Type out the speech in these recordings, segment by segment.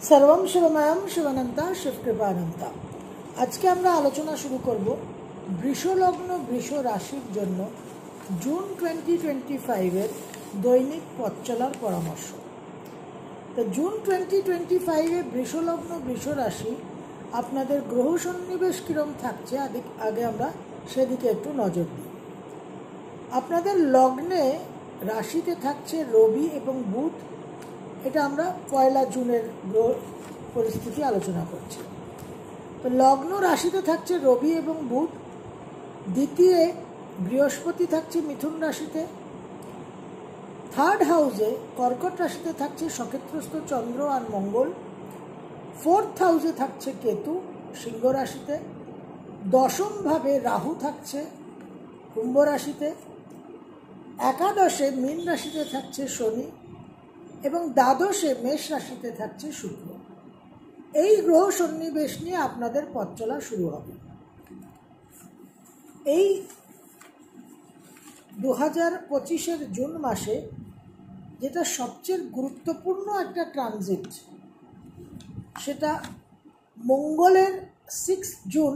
सर्वम शिवमयम शिवानंता शिवकृपानंता। আজকে আমরা আলোচনা শুরু করব বৃষ লগ্ন বৃষ রাশির জন্য জুন 2025 এর দৈনিক পথ চলার পরামর্শ। তো জুন 2025 এ বৃষ লগ্ন বৃষ রাশি আপনাদের গ্রহ সন্নিবেশ কিরম থাকছে আগে আমরা সেদিকে একটু নজর দিই। আপনাদের লগ্নে রাশিতে থাকছে রবি এবং বুধ। এটা আমরা 1 জুনের গ্রহ পরিস্থিতি আলোচনা করছি। তো লগ্ন রাশিতে থাকছে রবি এবং বুধ, দ্বিতীয় বৃহস্পতি থাকছে মিথুন রাশিতে, থার্ড হাউসে কর্কট রাশিতে থাকছে সক্ষেত্রস্থ চন্দ্র আর মঙ্গল, ফোর্থ হাউসে থাকছে কেতু সিংহ রাশিতে, দশম ভাবে রাহু থাকছে কুম্ভ রাশিতে, একাদশে মীন রাশিতে থাকছে শনি এবং দ্বাদশে মেষ রাশিতে থাকছে শুক্র। এই গ্রহ সন্নিবেশ নিয়ে আপনাদের পথ চলা শুরু হবে। এই 2025-এর জুন মাসে যেটা সবচেয়ে গুরুত্বপূর্ণ একটা ট্রানজিট, সেটা মঙ্গলের 6 জুন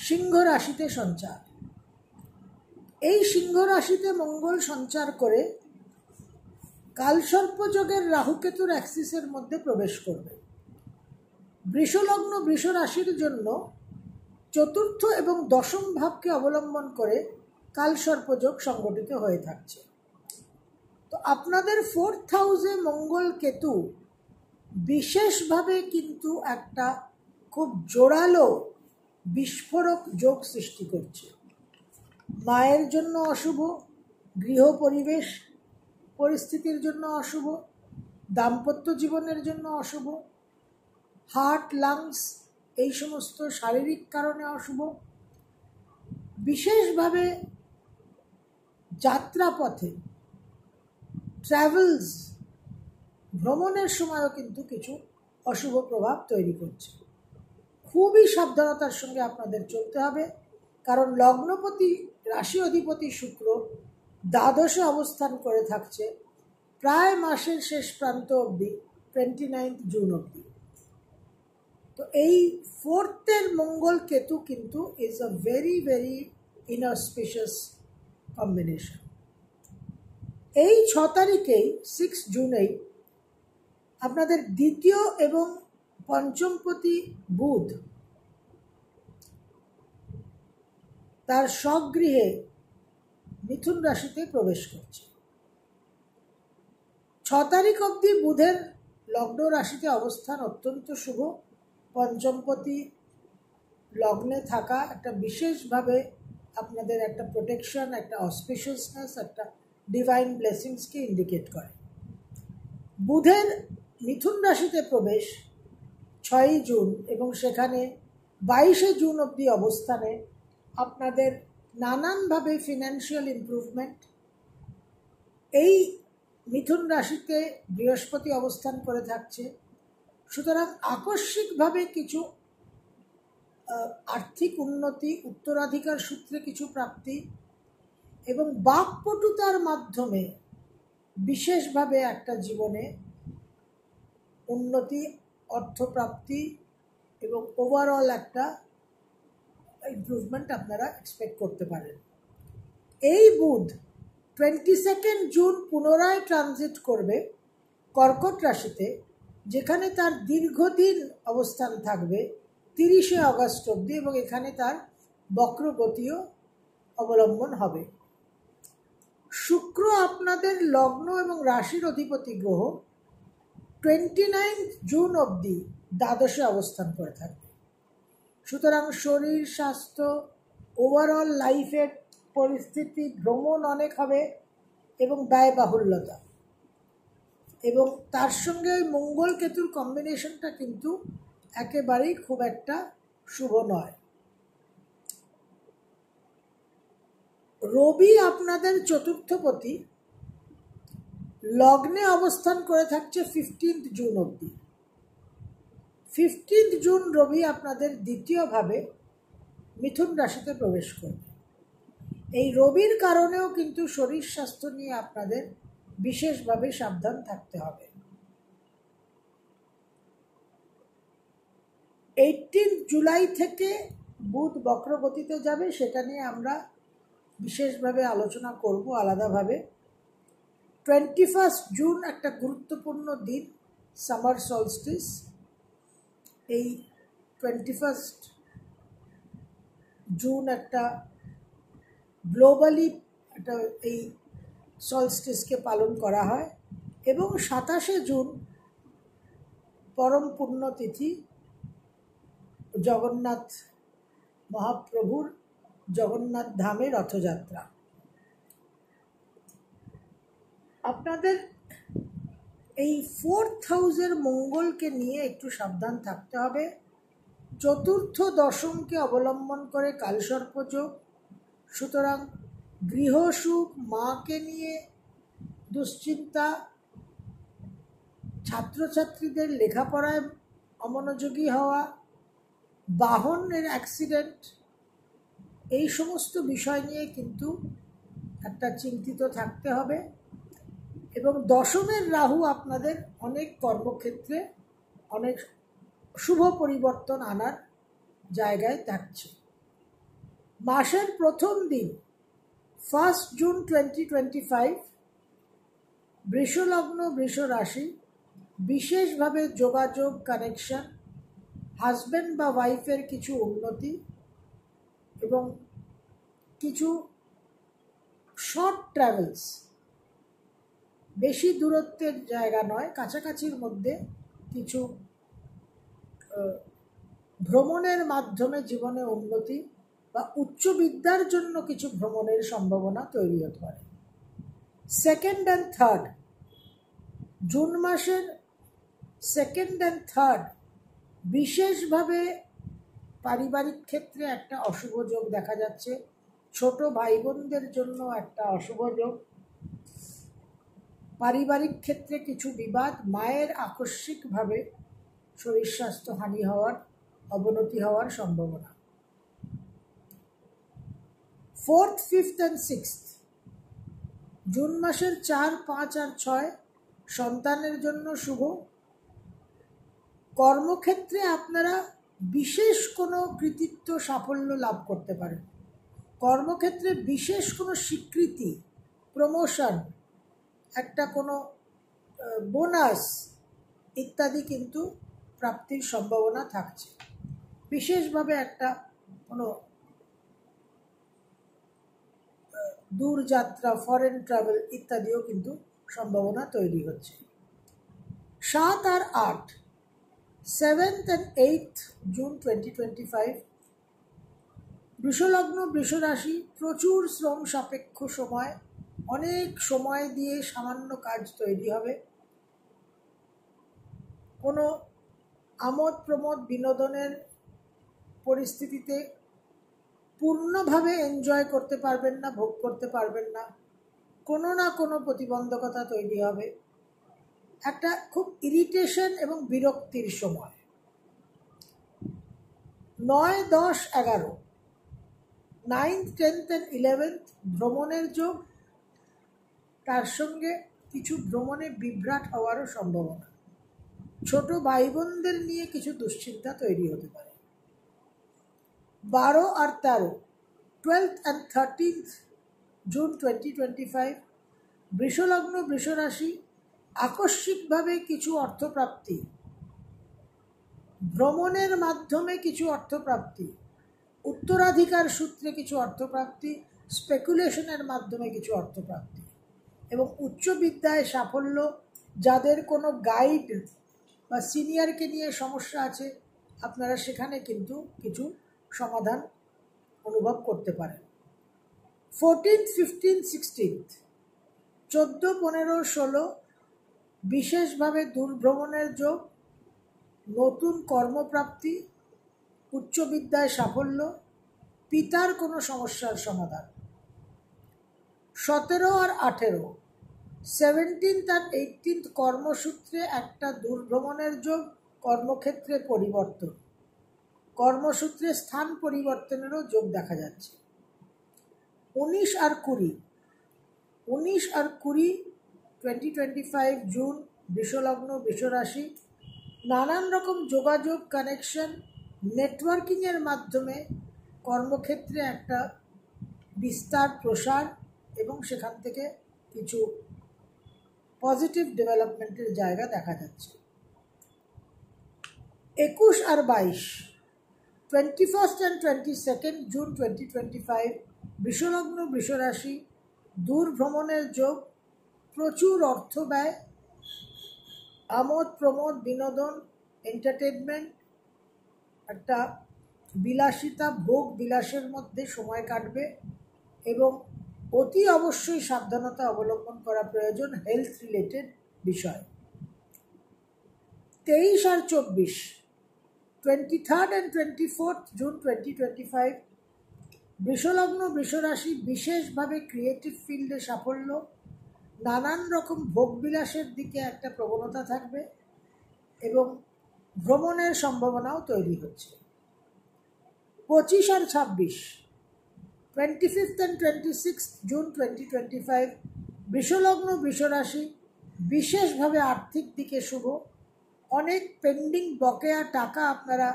সিংহ রাশিতে সঞ্চার। এই সিংহ রাশিতে মঙ্গল সঞ্চার করে কালসর্পযোগের রাহুকেতুর অ্যাক্সিসের মধ্যে প্রবেশ করবে। বৃষলগ্ন বৃষ রাশির জন্য চতুর্থ এবং দশম ভাবকে অবলম্বন করে কালসর্পযোগ সংগঠিত হয়ে থাকছে। তো আপনাদের ফোর্থ হাউসে মঙ্গল কেতু বিশেষভাবে কিন্তু একটা খুব জোরালো বিস্ফোরক যোগ সৃষ্টি করছে। মায়ের জন্য অশুভ, গৃহ পরিবেশ পরিস্থিতির জন্য অশুভ, দাম্পত্য জীবনের জন্য অশুভ, হার্ট লাংস এই সমস্ত শারীরিক কারণে অশুভ। বিশেষভাবে যাত্রাপথে ট্রাভেলস ভ্রমণের সময়ও কিন্তু কিছু অশুভ প্রভাব তৈরি করছে। খুবই সাবধানতার সঙ্গে আপনাদের চলতে হবে, কারণ লগ্নপতি রাশি অধিপতি শুক্র দ্বাদশে অবস্থান করে থাকছে প্রায় মাসের শেষ প্রান্ত অবধি, 29 জুন অবধি। তো এই ফোর্থের মঙ্গল কেতু কিন্তু is a very very inauspicious combination. এই 6 তারিখেই 6 জুনেই আপনাদের দ্বিতীয় এবং পঞ্চমপতি বুধ তার স্বগৃহে মিথুন রাশিতে প্রবেশ করছে। 6 তারিখ অবধি বুধের লগ্ন রাশিতে অবস্থান অত্যন্ত শুভ। পঞ্চমপতি লগ্নে থাকা একটা বিশেষভাবে আপনাদের একটা প্রোটেকশন, একটা অসপিশিয়াসনেস, একটা ডিভাইন ব্লেসিংসকে ইন্ডিকেট করে। বুধের মিথুন রাশিতে প্রবেশ 6 জুন এবং সেখানে 22 জুন অবধি অবস্থানে আপনাদের নানানভাবে ফিনান্সিয়াল ইমপ্রুভমেন্ট। এই মিথুন রাশিতে বৃহস্পতি অবস্থান করে থাকছে, সুতরাং আকস্মিকভাবে কিছু আর্থিক উন্নতি, উত্তরাধিকার সূত্রে কিছু প্রাপ্তি এবং বাকপটুতার মাধ্যমে বিশেষভাবে একটা জীবনে উন্নতি, অর্থপ্রাপ্তি এবং ওভারঅল একটা ইমপ্রুভমেন্ট আপনারা এক্সপেক্ট করতে পারেন। এই বুধ 22 জুন পুনরায় ট্রানজিট করবে কর্কট রাশিতে, যেখানে তার দীর্ঘদিন অবস্থান থাকবে 30 আগস্ট অবধি এবং এখানে তার বক্রগতিও অবলম্বন হবে। শুক্র আপনাদের লগ্ন এবং রাশির অধিপতি গ্রহ 29 জুন অবধি দ্বাদশে অবস্থান করে থাকবে। সুতরাং শরীর স্বাস্থ্য, ওভারঅল লাইফের পরিস্থিতি, ভ্রমণ অনেক হবে এবং ব্যয়বাহুল্যতা, এবং তার সঙ্গে মঙ্গল কেতুর কম্বিনেশনটা কিন্তু একেবারেই খুব একটা শুভ নয়। রবি আপনাদের চতুর্থপতি লগ্নে অবস্থান করে থাকছে 15 জুন অবধি। 15 জুন রবি আপনাদের দ্বিতীয়ভাবে মিথুন রাশিতে প্রবেশ করবে। এই রবির কারণেও কিন্তু শরীর স্বাস্থ্য নিয়ে আপনাদের বিশেষভাবে সাবধান থাকতে হবে। 18 জুলাই থেকে বুধ বক্রগতিতে যাবে, সেটা নিয়ে আমরা বিশেষভাবে আলোচনা করব আলাদাভাবে। 21 জুন একটা গুরুত্বপূর্ণ দিন, সামার সলস্টিস। এই 21 জুন একটা গ্লোবালি একটা এই সলস্টিসকে পালন করা হয়। এবং 27 জুন পরম পুণ্যতিথি জগন্নাথ মহাপ্রভুর জগন্নাথ ধামে রথযাত্রা। আপনাদের এই 4th হাউসের মঙ্গলকে নিয়ে একটু সাবধান থাকতে হবে। চতুর্থ দশমকে অবলম্বন করে কালসর্পযোগ, সুতরাং গৃহসুখ, মাকে নিয়ে দুশ্চিন্তা, ছাত্রছাত্রীদের লেখাপড়ায় অমনোযোগী হওয়া, বাহনের অ্যাক্সিডেন্ট, এই সমস্ত বিষয় নিয়ে কিন্তু একটা চিন্তিত থাকতে হবে। এবং দশমের রাহু আপনাদের অনেক কর্মক্ষেত্রে অনেক শুভ পরিবর্তন আনার জায়গায় থাকছে। মাসের প্রথম দিন 1 জুন 2025 বৃষলগ্ন বৃষ রাশি, বিশেষভাবে যোগাযোগ, কানেকশন, হাজব্যান্ড বা ওয়াইফের কিছু উন্নতি এবং কিছু শর্ট ট্রাভেলস, বেশি দূরত্বের জায়গা নয়, কাছাকাছির মধ্যে কিছু ভ্রমণের মাধ্যমে জীবনে উন্নতি বা উচ্চ বিদ্যার জন্য কিছু ভ্রমণের সম্ভাবনা তৈরি হতে পারে। 2nd and 3rd জুন মাসের 2nd and 3rd বিশেষভাবে পারিবারিক ক্ষেত্রে একটা অশুভ যোগ দেখা যাচ্ছে। ছোট ভাই বোনদের জন্য একটা অশুভ যোগ, পারিবারিক ক্ষেত্রে কিছু বিবাদ, মায়ের আকস্মিকভাবে শরীর স্বাস্থ্য হানি হওয়ার, অবনতি হওয়ার সম্ভাবনা। 4th, 5th and 6th June মাসের 4, 5 আর 6 সন্তানের জন্য শুভ। কর্মক্ষেত্রে আপনারা বিশেষ কোনো কৃতিত্ব, সাফল্য লাভ করতে পারেন। কর্মক্ষেত্রে বিশেষ কোনো স্বীকৃতি, প্রমোশন, একটা কোনো বোনাস ইত্যাদি কিন্তু প্রাপ্তির সম্ভাবনা থাকছে। বিশেষভাবে একটা কোনো দূরযাত্রা, ফরেন ট্রাভেল ইত্যাদিও কিন্তু সম্ভাবনা তৈরি হচ্ছে। 7 আর 8 7th and 8th জুন 2025 বৃষলগ্ন বৃষ রাশি, প্রচুর শ্রম সাপেক্ষ সময়, অনেক সময় দিয়ে সামান্য কাজ তৈরি হবে। কোনো আমোদ প্রমোদ বিনোদনের পরিস্থিতিতে পূর্ণভাবে এনজয় করতে পারবেন না, ভোগ করতে পারবেন না, কোনো না কোনো প্রতিবন্ধকতা তৈরি হবে। একটা খুব ইরিটেশন এবং বিরক্তির সময়। 9, 10, 11 9th, 10th and 11th ভ্রমণের যোগ, তার সঙ্গে কিছু ভ্রমণে বিভ্রাট হওয়ারও সম্ভাবনা। ছোট ভাই বোনদের নিয়ে কিছু দুশ্চিন্তা তৈরি হতে পারে। 12 আর 13 12th and 13th জুন 2025 বৃষলগ্ন বৃষ রাশি, আকস্মিকভাবে কিছু অর্থপ্রাপ্তি, ভ্রমণের মাধ্যমে কিছু অর্থপ্রাপ্তি, উত্তরাধিকার সূত্রে কিছু অর্থপ্রাপ্তি, স্পেকুলেশনের মাধ্যমে কিছু অর্থপ্রাপ্তি এবং উচ্চ বিদ্যায় সাফল্য। যাদের কোনো গাইড বা সিনিয়রকে নিয়ে সমস্যা আছে, আপনারা সেখানে কিন্তু কিছু সমাধান অনুভব করতে পারেন। 14th, 15th, 16th 14, 15, 16 বিশেষভাবে দূরভ্রমণের যোগ, নতুন কর্মপ্রাপ্তি, উচ্চ বিদ্যায় সাফল্য, পিতার কোনো সমস্যার সমাধান। 17 আর 18 17th আর 18th কর্মসূত্রে একটা দূরভ্রমণের যোগ, কর্মক্ষেত্রে পরিবর্তন, কর্মসূত্রে স্থান পরিবর্তনেরও যোগ দেখা যাচ্ছে। 19 আর 20 2025 জুন বৃষলগ্ন বৃষ রাশি, নানান রকম যোগাযোগ, কানেকশন, নেটওয়ার্কিংয়ের মাধ্যমে কর্মক্ষেত্রে একটা বিস্তার প্রসার এবং সেখান থেকে কিছু পজিটিভ ডেভেলপমেন্টের জায়গা দেখা যাচ্ছে। 21 আর 22, 21 and 22 জুন 2025, বৃষলগ্ন বৃষরাশি, দূর ভ্রমণের যোগ, প্রচুর অর্থ ব্যয়, আমোদ প্রমোদ, বিনোদন, এন্টারটেনমেন্ট, একটা বিলাসিতা, ভোগ বিলাসের মধ্যে সময় কাটবে এবং অতি অবশ্যই সাবধানতা অবলম্বন করা প্রয়োজন হেলথ রিলেটেড বিষয়। 23 আর 24, 23 and 24 জুন 2025, বৃষলগ্ন বৃষরাশি, বিশেষভাবে ক্রিয়েটিভ ফিল্ডে সাফল্য, নানান রকম ভোগবিলাসের দিকে একটা প্রবণতা থাকবে এবং ভ্রমণের সম্ভাবনাও তৈরি হচ্ছে। 25 আর 26, 25 and 26 জুন 2025, বৃষলগ্ন বৃষরাশি, বিশেষভাবে আর্থিক দিকে শুভ, অনেক পেন্ডিং বকেয়া টাকা আপনারা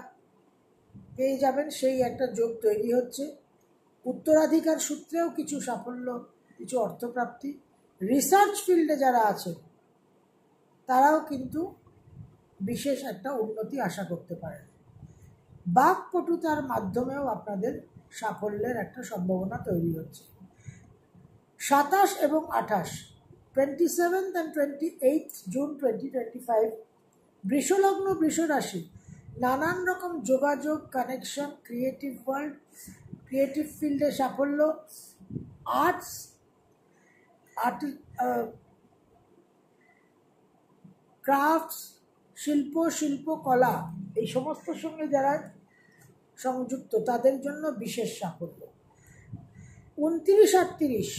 পেয়ে যাবেন, সেই একটা যোগ তৈরি হচ্ছে। উত্তরাধিকার সূত্রেও কিছু সাফল্য, কিছু অর্থপ্রাপ্তি। রিসার্চ ফিল্ডে যারা আছেন তারাও কিন্তু বিশেষ একটা উন্নতি আশা করতে পারেন। বাকপটুতার মাধ্যমেও আপনাদের সাফল্যের একটা সম্ভাবনা তৈরি হচ্ছে। 27 এবং 28, 27 and 28 জুন 2025, বৃষলগ্ন বৃষরাশি, নানান রকম যোগাযোগ, কানেকশন, ক্রিয়েটিভ ওয়ার্ল্ড, ক্রিয়েটিভ ফিল্ডে সাফল্য, আর্টস, ক্রাফটস, শিল্পকলা, এই সমস্তর সঙ্গে যারা সংযুক্ত তাদের জন্য বিশেষ সাফল্য। 29 আর 30,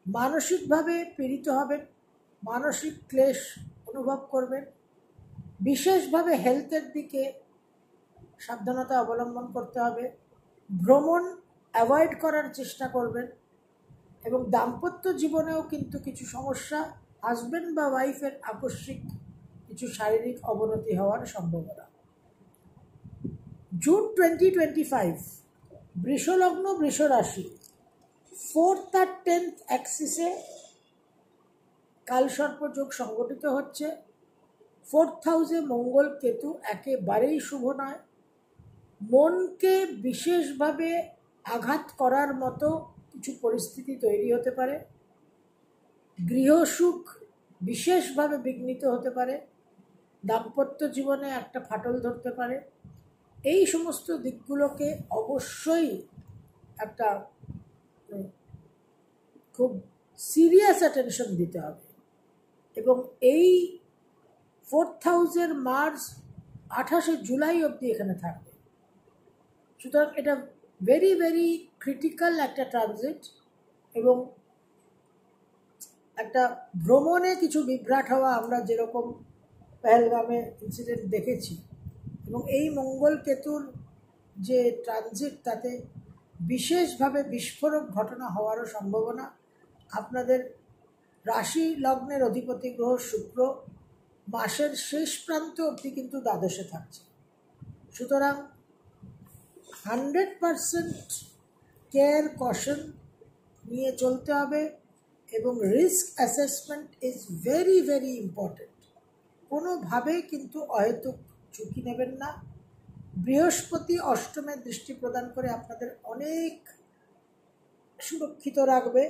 মানসিকভাবে পীড়িত হবেন, মানসিক ক্লেশ অনুভব করবেন, বিশেষভাবে হেলথের দিকে সাবধানতা অবলম্বন করতে হবে, ভ্রমণ অ্যাভয়েড করার চেষ্টা করবেন এবং দাম্পত্য জীবনেও কিন্তু কিছু সমস্যা, হাজব্যান্ড বা ওয়াইফের আকস্মিক কিছু শারীরিক অবনতি হওয়ার সম্ভাবনা। জুন 2025, বৃষলগ্ন বৃষরাশি, 4th আর 10th অ্যাক্সিসে কালসর্পযোগ সংগঠিত হচ্ছে। 4th হাউসে মঙ্গল কেতু একেবারেই শুভ নয়। মনকে বিশেষভাবে আঘাত করার মতো কিছু পরিস্থিতি তৈরি হতে পারে। গৃহসুখ বিশেষভাবে বিঘ্নিত হতে পারে। দাম্পত্য জীবনে একটা ফাটল ধরতে পারে। এই সমস্ত দিকগুলোকে অবশ্যই একটা খুব সিরিয়াস অ্যাটেনশন দিতে হবে এবং এই 4th হাউসের মার্চ 28শে জুলাই অবধি এখানে থাকবে। সুতরাং এটা ভেরি ভেরি ক্রিটিক্যাল একটা ট্রানজিট এবং একটা ভ্রমণে কিছু বিভ্রাট হওয়া আমরা যেরকম পেহেলগামে ইনসিডেন্ট দেখেছি এবং এই মঙ্গল কেতুর যে ট্রানজিট তাতে বিশেষভাবে বিস্ফোরক ঘটনা হওয়ারও সম্ভাবনা। আপনাদের রাশি লগ্নের অধিপতি গ্রহ শুক্র মাসের শেষ প্রান্ত অবধি কিন্তু দ্বাদশে থাকছে। সুতরাং 100% কেয়ার কশন নিয়ে চলতে হবে এবং risk assessment is very very important. কোনোভাবেই কিন্তু অহেতুক ঝুঁকি নেবেন না। বৃহস্পতি অষ্টমে দৃষ্টি প্রদান করে আপনাদের অনেক সুরক্ষিত রাখবে।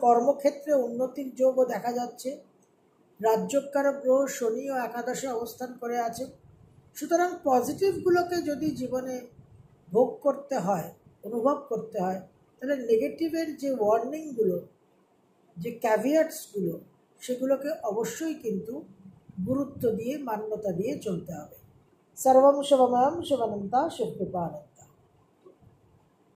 কর্মক্ষেত্রে উন্নতির যোগও দেখা যাচ্ছে। রাজ্যকারক গ্রহ শনিও একাদশে অবস্থান করে আছে। সুতরাং পজিটিভগুলোকে যদি জীবনে ভোগ করতে হয়, অনুভব করতে হয়, তাহলে নেগেটিভের যে ওয়ার্নিংগুলো, যে ক্যাভিয়াটসগুলো, সেগুলোকে অবশ্যই কিন্তু গুরুত্ব দিয়ে, মান্যতা দিয়ে চলতে হবে। সর্বম শুভময়ম শুভনন্তা শুভকৃপাণাৎ।